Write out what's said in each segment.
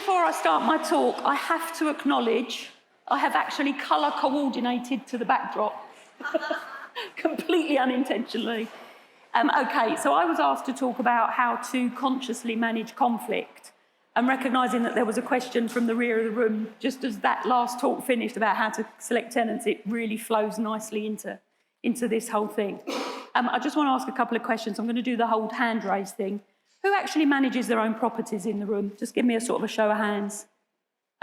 before I start my talk, I have to acknowledge I have actually colour coordinated to the backdrop, completely unintentionally. Okay, so I was asked to talk about how to consciously manage conflict, and recognising that there was a question from the rear of the room, just as that last talk finished about how to select tenants, it really flows nicely into this whole thing. I just want to ask a couple of questions. I'm going to do the whole hand raise thing. Who actually manages their own properties in the room? Just give me a sort of a show of hands.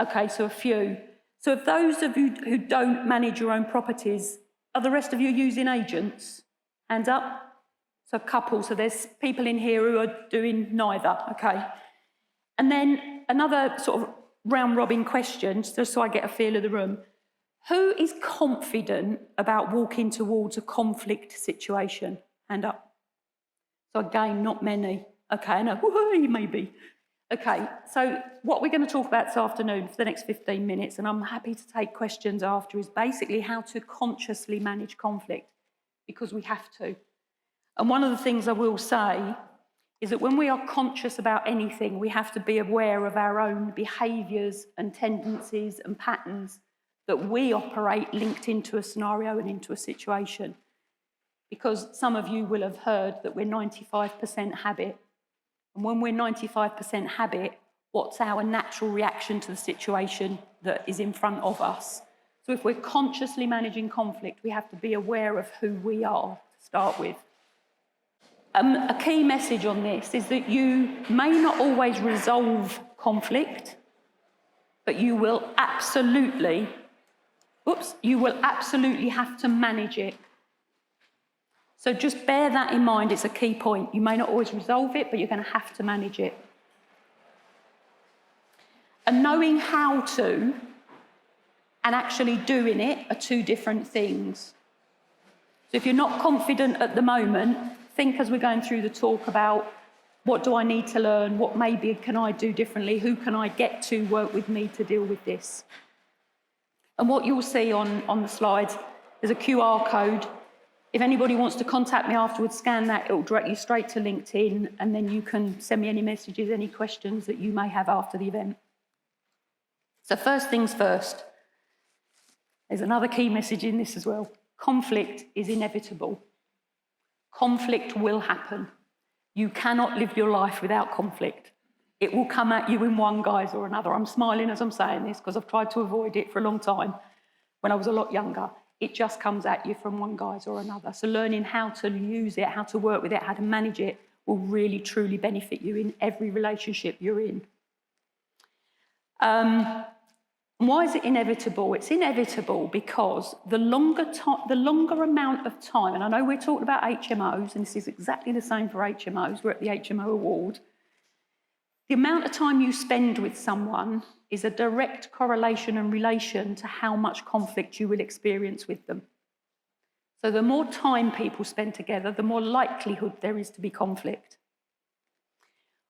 Okay, so a few. So of those of you who don't manage your own properties, are the rest of you using agents? Hands up. So a couple. So there's people in here who are doing neither. Okay. And then another sort of round robin question, just so I get a feel of the room. Who is confident about walking towards a conflict situation? Hand up. So again, not many. Okay, I know, woo-hoo, maybe. Okay, so what we're going to talk about this afternoon for the next 15 minutes, and I'm happy to take questions after, is basically how to consciously manage conflict, because we have to. And one of the things I will say is that when we are conscious about anything, we have to be aware of our own behaviours and tendencies and patterns that we operate linked into a scenario and into a situation. Because some of you will have heard that we're 95% habit. And when we're 95% habit, what's our natural reaction to the situation that is in front of us? So if we're consciously managing conflict, we have to be aware of who we are to start with. A key message on this is that you may not always resolve conflict, but you will absolutely have to manage it. So just bear that in mind, it's a key point. You may not always resolve it, but you're going to have to manage it. And knowing how to and actually doing it are two different things. So if you're not confident at the moment, think as we're going through the talk about what do I need to learn, what maybe can I do differently, who can I get to work with me to deal with this. And what you'll see on the slides, there's a QR code. If anybody wants to contact me afterwards, scan that, it'll direct you straight to LinkedIn, and then you can send me any messages, any questions that you may have after the event. So first things first, there's another key message in this as well. Conflict is inevitable. Conflict will happen. You cannot live your life without conflict. It will come at you in one guise or another. I'm smiling as I'm saying this because I've tried to avoid it for a long time when I was a lot younger. It just comes at you from one guise or another. So learning how to use it, how to work with it, how to manage it will really, truly benefit you in every relationship you're in. Why is it inevitable? It's inevitable because the longer amount of time, and I know we're talking about HMOs, and this is exactly the same for HMOs, we're at the HMO Awards. The amount of time you spend with someone is a direct correlation and relation to how much conflict you will experience with them. So the more time people spend together, the more likelihood there is to be conflict.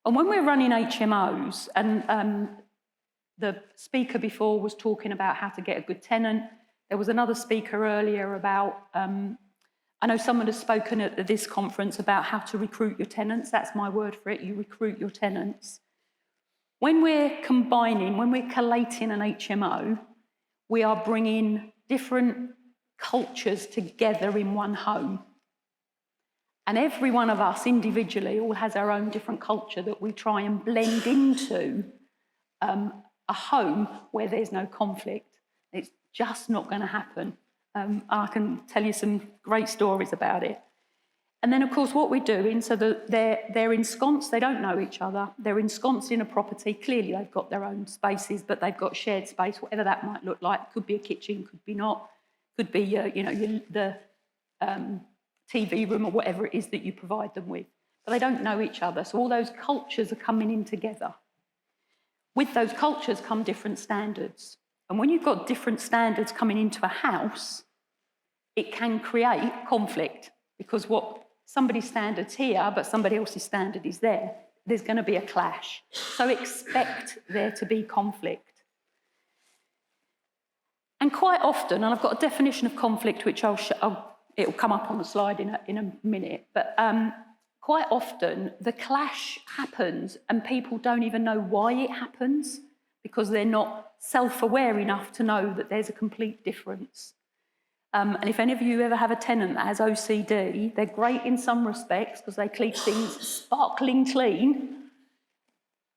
And when we're running HMOs, and the speaker before was talking about how to get a good tenant, there was another speaker earlier about, I know someone has spoken at this conference about how to recruit your tenants. That's my word for it, you recruit your tenants. When we're combining, when we're collating an HMO, we are bringing different cultures together in one home. And every one of us individually all has our own different culture that we try and blend into a home where there's no conflict. It's just not going to happen. I can tell you some great stories about it. And then, of course, what we're doing, so that they're ensconced, they don't know each other, they're ensconced in a property. Clearly, they've got their own spaces, but they've got shared space, whatever that might look like. Could be a kitchen, could be not, could be, the TV room or whatever it is that you provide them with. But they don't know each other, so all those cultures are coming in together. With those cultures come different standards. And when you've got different standards coming into a house, it can create conflict, because what somebody's standard's here, but somebody else's standard is there. There's going to be a clash. So expect there to be conflict. And quite often, and I've got a definition of conflict, which it'll come up on the slide in a minute, but quite often the clash happens and people don't even know why it happens. because they're not self-aware enough to know that there's a complete difference. And if any of you ever have a tenant that has OCD, they're great in some respects because they keep things sparkling clean.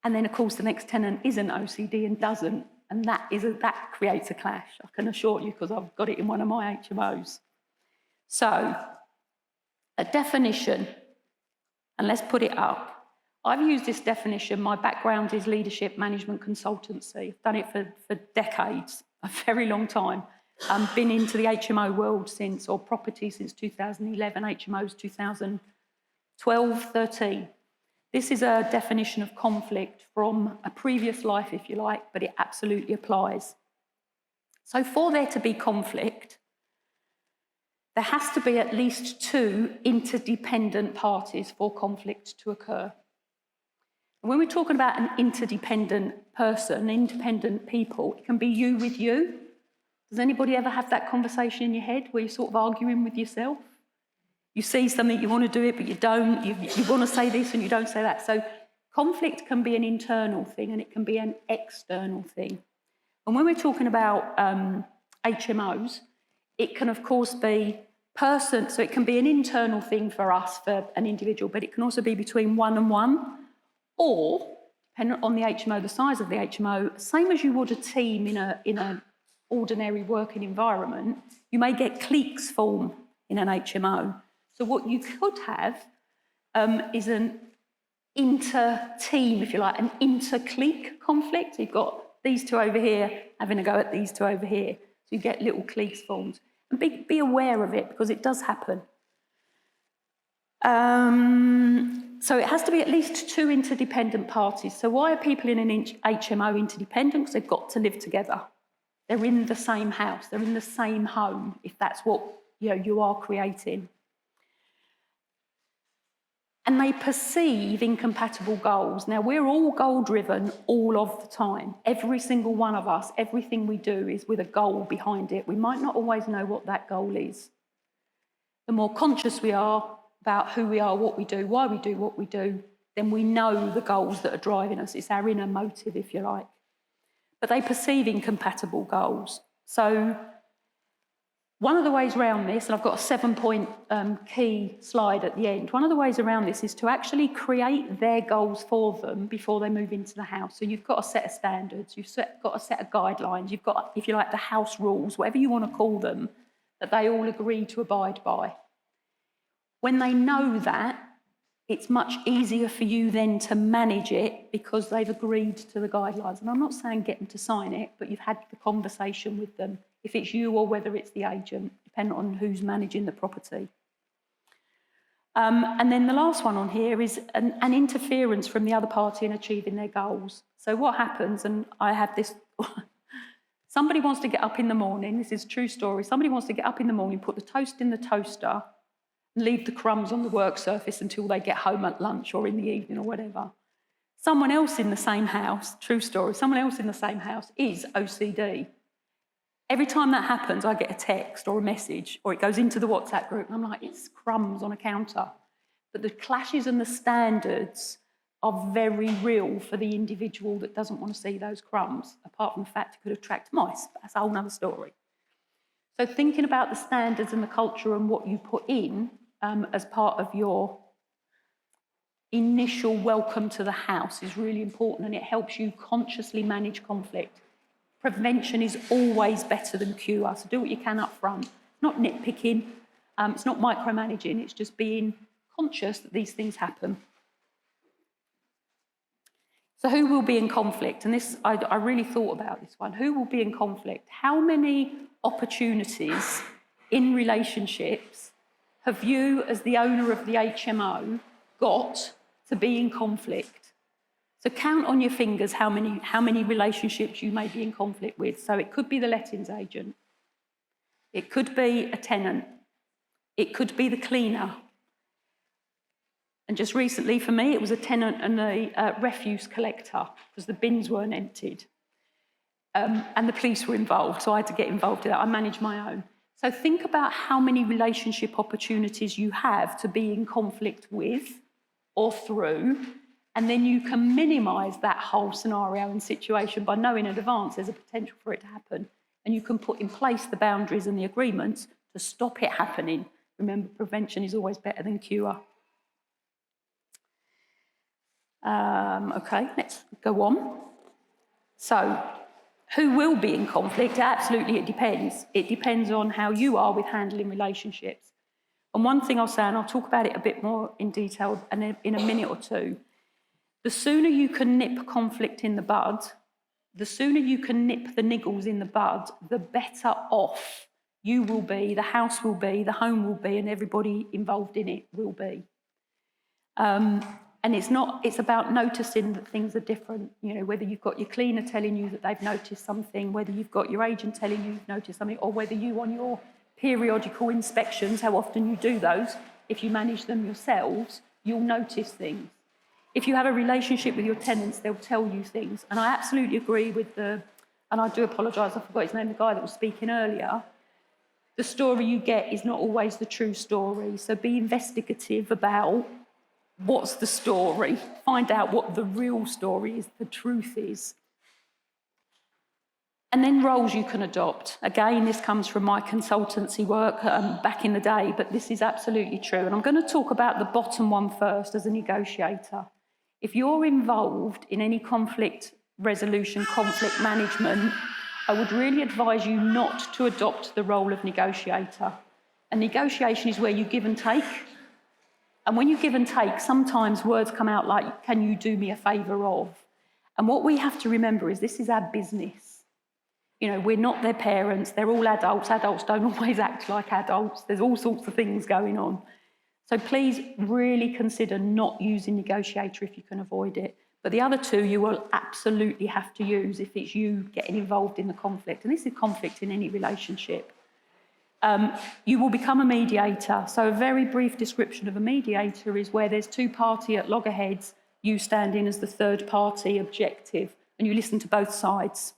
And then, of course, the next tenant isn't OCD and doesn't. And that creates a clash, I can assure you, because I've got it in one of my HMOs. So, a definition, and let's put it up. I've used this definition. My background is leadership management consultancy. I've done it for decades, a very long time. Been into the HMO world since, or property since 2011, HMOs 2012, 13. This is a definition of conflict from a previous life, if you like, but it absolutely applies. So for there to be conflict, there has to be at least two interdependent parties for conflict to occur. And when we're talking about an interdependent person, independent people, it can be you with you. Does anybody ever have that conversation in your head where you're sort of arguing with yourself? You see something, you want to do it, but you don't. You want to say this and you don't say that. So conflict can be an internal thing and it can be an external thing. And when we're talking about HMOs, it can, of course, be person. So it can be an internal thing for us, for an individual, but it can also be between one and one, or, depending on the HMO, the size of the HMO, same as you would a team in an ordinary working environment, you may get cliques form in an HMO. So what you could have is an inter-team, if you like, an inter-clique conflict. So you've got these two over here having a go at these two over here. So you get little cliques formed. And be aware of it, because it does happen. So it has to be at least two interdependent parties. So why are people in an HMO interdependent? Because they've got to live together. They're in the same house. They're in the same home, if that's what you are creating. And they perceive incompatible goals. Now, we're all goal-driven all of the time. Every single one of us, everything we do is with a goal behind it. We might not always know what that goal is. The more conscious we are about who we are, what we do, why we do what we do, then we know the goals that are driving us. It's our inner motive, if you like. But they perceive incompatible goals. So one of the ways around this, and I've got a 7-point key slide at the end, one of the ways around this is to actually create their goals for them before they move into the house. So you've got a set of standards, got a set of guidelines, you've got, if you like, the house rules, whatever you want to call them, that they all agree to abide by. When they know that, it's much easier for you then to manage it because they've agreed to the guidelines. And I'm not saying get them to sign it, but you've had the conversation with them, if it's you or whether it's the agent, depending on who's managing the property. And then the last one on here is an interference from the other party in achieving their goals. So what happens, and I have this, somebody wants to get up in the morning, this is a true story, somebody wants to get up in the morning, put the toast in the toaster, leave the crumbs on the work surface until they get home at lunch or in the evening or whatever. Someone else in the same house, true story, someone else in the same house is OCD. Every time that happens, I get a text or a message, or it goes into the WhatsApp group, and I'm like, it's crumbs on a counter. But the clashes and the standards are very real for the individual that doesn't want to see those crumbs, apart from the fact it could attract mice, but that's a whole other story. So thinking about the standards and the culture and what you put in as part of your initial welcome to the house is really important, and it helps you consciously manage conflict. Prevention is always better than cure, so do what you can up front. It's not nitpicking, it's not micromanaging, it's just being conscious that these things happen. So who will be in conflict? And this, I really thought about this one. Who will be in conflict? How many opportunities in relationships have you, as the owner of the HMO, got to be in conflict? So count on your fingers how many relationships you may be in conflict with. So it could be the lettings agent. It could be a tenant. It could be the cleaner. And just recently for me, it was a tenant and a refuse collector because the bins weren't emptied. And the police were involved, so I had to get involved in that. I manage my own. So think about how many relationship opportunities you have to be in conflict with or through, And then you can minimise that whole scenario and situation by knowing in advance there's a potential for it to happen. And you can put in place the boundaries and the agreements to stop it happening. Remember, prevention is always better than cure. Okay, let's go on. So, who will be in conflict? Absolutely, it depends. It depends on how you are with handling relationships. And one thing I'll say, and I'll talk about it a bit more in detail in a minute or two, the sooner you can nip conflict in the bud, the sooner you can nip the niggles in the bud, the better off you will be, the house will be, the home will be, and everybody involved in it will be. And it's about noticing that things are different, you know, whether you've got your cleaner telling you that they've noticed something, whether you've got your agent telling you you've noticed something, or whether you on your periodical inspections, how often you do those, if you manage them yourselves, you'll notice things. If you have a relationship with your tenants, they'll tell you things. And I absolutely agree with and I do apologise, I forgot his name, the guy that was speaking earlier. The story you get is not always the true story. So be investigative about what's the story. Find out what the real story is, the truth is. And then roles you can adopt. Again, this comes from my consultancy work back in the day, but this is absolutely true. And I'm going to talk about the bottom one first as a negotiator. If you're involved in any conflict resolution, conflict management, I would really advise you not to adopt the role of negotiator. And negotiation is where you give and take. And when you give and take, sometimes words come out like, can you do me a favour of? And what we have to remember is this is our business. You know, we're not their parents, they're all adults. Adults don't always act like adults. There's all sorts of things going on. So please really consider not using negotiator if you can avoid it. But the other two you will absolutely have to use if it's you getting involved in the conflict. And this is conflict in any relationship. You will become a mediator. So a very brief description of a mediator is where there's two parties at loggerheads, you stand in as the third party objective, and you listen to both sides.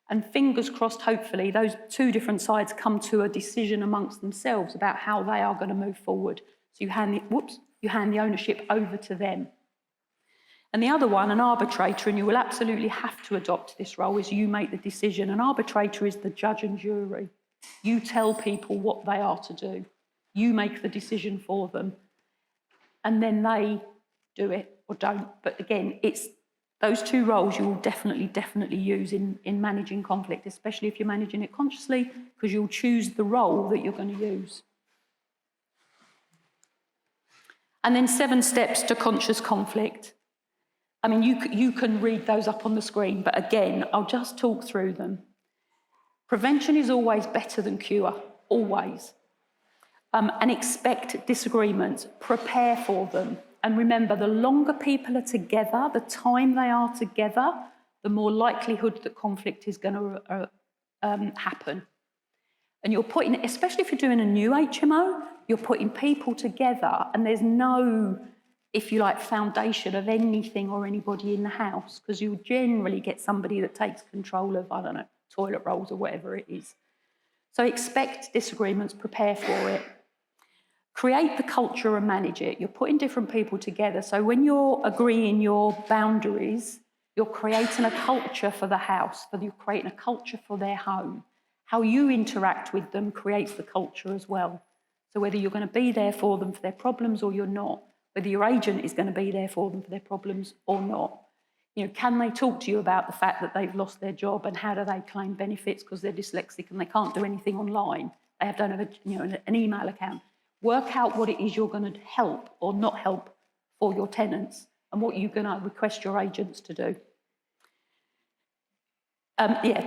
And fingers crossed, hopefully, those two different sides come to a decision amongst themselves about how they are going to move forward. So you hand the ownership over to them. And the other one, an arbitrator, and you will absolutely have to adopt this role, is you make the decision. An arbitrator is the judge and jury. You tell people what they are to do. You make the decision for them. And then they do it or don't. But again, it's those two roles you will definitely use in managing conflict, especially if you're managing it consciously, because you'll choose the role that you're going to use. And then 7 steps to conscious conflict. I mean, you can read those up on the screen, but again, I'll just talk through them. Prevention is always better than cure, always. And expect disagreements, prepare for them. And remember, the longer people are together, the time they are together, the more likelihood that conflict is going to happen. And you're putting, especially if you're doing a new HMO, you're putting people together and there's no, if you like, foundation of anything or anybody in the house, because you'll generally get somebody that takes control of, I don't know, toilet rolls or whatever it is. So expect disagreements, prepare for it. Create the culture and manage it. You're putting different people together. So when you're agreeing your boundaries, you're creating a culture for the house, you're creating a culture for their home. How you interact with them creates the culture as well. So whether you're going to be there for them for their problems or you're not, whether your agent is going to be there for them for their problems or not. You know, can they talk to you about the fact that they've lost their job and how do they claim benefits because they're dyslexic and they can't do anything online? They don't have an email account. Work out what it is you're going to help or not help for your tenants and what you're going to request your agents to do.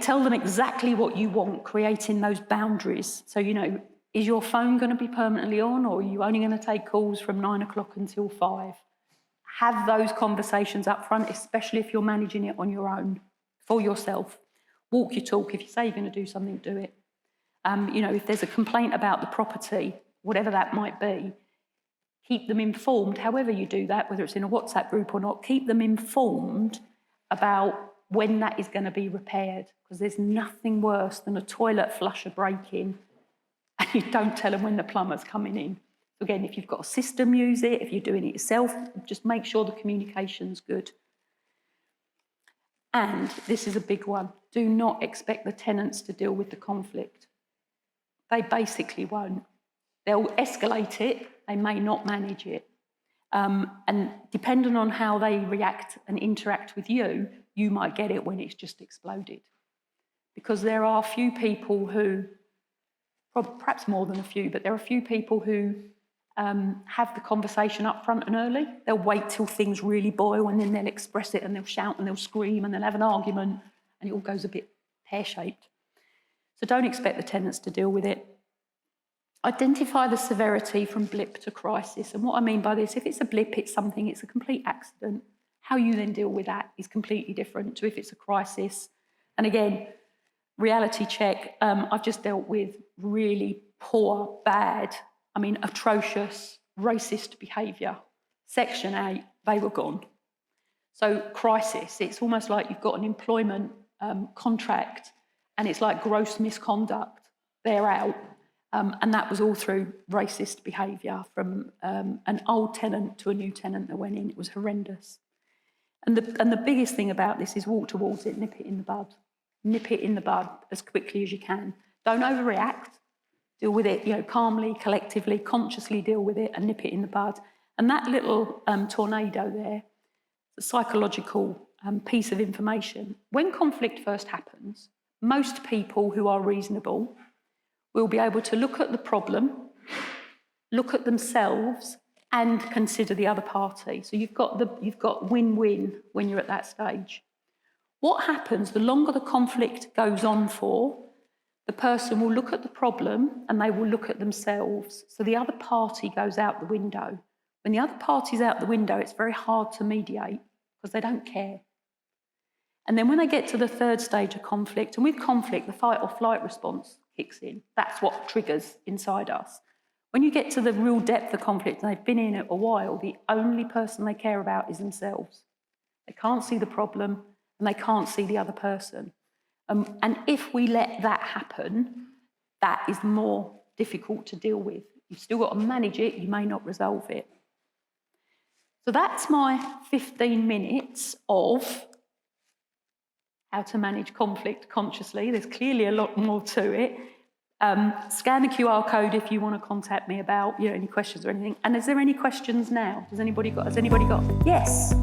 Tell them exactly what you want, creating those boundaries. So, you know, is your phone going to be permanently on or are you only going to take calls from 9 o'clock until 5? Have those conversations up front, especially if you're managing it on your own, for yourself. Walk your talk. If you say you're going to do something, do it. If there's a complaint about the property, whatever that might be, keep them informed, however you do that, whether it's in a WhatsApp group or not, keep them informed about when that is going to be repaired, because there's nothing worse than a toilet flusher breaking and you don't tell them when the plumber's coming in. Again, if you've got a system, use it. If you're doing it yourself, just make sure the communication's good. And this is a big one. Do not expect the tenants to deal with the conflict. They basically won't. They'll escalate it. They may not manage it. And depending on how they react and interact with you, you might get it when it's just exploded. Because there are a few people who, perhaps more than a few, but there are a few people who have the conversation up front and early. They'll wait till things really boil and then they'll express it and they'll shout and they'll scream and they'll have an argument and it all goes a bit pear-shaped. So don't expect the tenants to deal with it. Identify the severity from blip to crisis. And what I mean by this, if it's a blip, it's something, it's a complete accident. How you then deal with that is completely different to if it's a crisis. And again, reality check, I've just dealt with really poor, bad, atrocious, racist behaviour. Section 8, they were gone. So crisis, it's almost like you've got an employment contract and it's like gross misconduct, they're out. And that was all through racist behaviour from an old tenant to a new tenant that went in. It was horrendous. And the biggest thing about this is walk towards it, nip it in the bud. Nip it in the bud as quickly as you can. Don't overreact. Deal with it, calmly, collectively, consciously deal with it and nip it in the bud. And that little tornado there, the psychological piece of information, when conflict first happens, most people who are reasonable will be able to look at the problem, look at themselves, and consider the other party. So you've got win-win when you're at that stage. What happens, the longer the conflict goes on for, the person will look at the problem and they will look at themselves. So the other party goes out the window. When the other party's out the window, it's very hard to mediate because they don't care. And then when they get to the third stage of conflict, and with conflict, the fight or flight response kicks in. That's what triggers inside us. When you get to the real depth of conflict and they've been in it a while, the only person they care about is themselves. They can't see the problem and they can't see the other person. And if we let that happen, that is more difficult to deal with. You've still got to manage it, you may not resolve it. So that's my 15 minutes of how to manage conflict consciously. There's clearly a lot more to it. Scan the QR code if you want to contact me about any questions or anything. And is there any questions now? Has anybody got? Yes.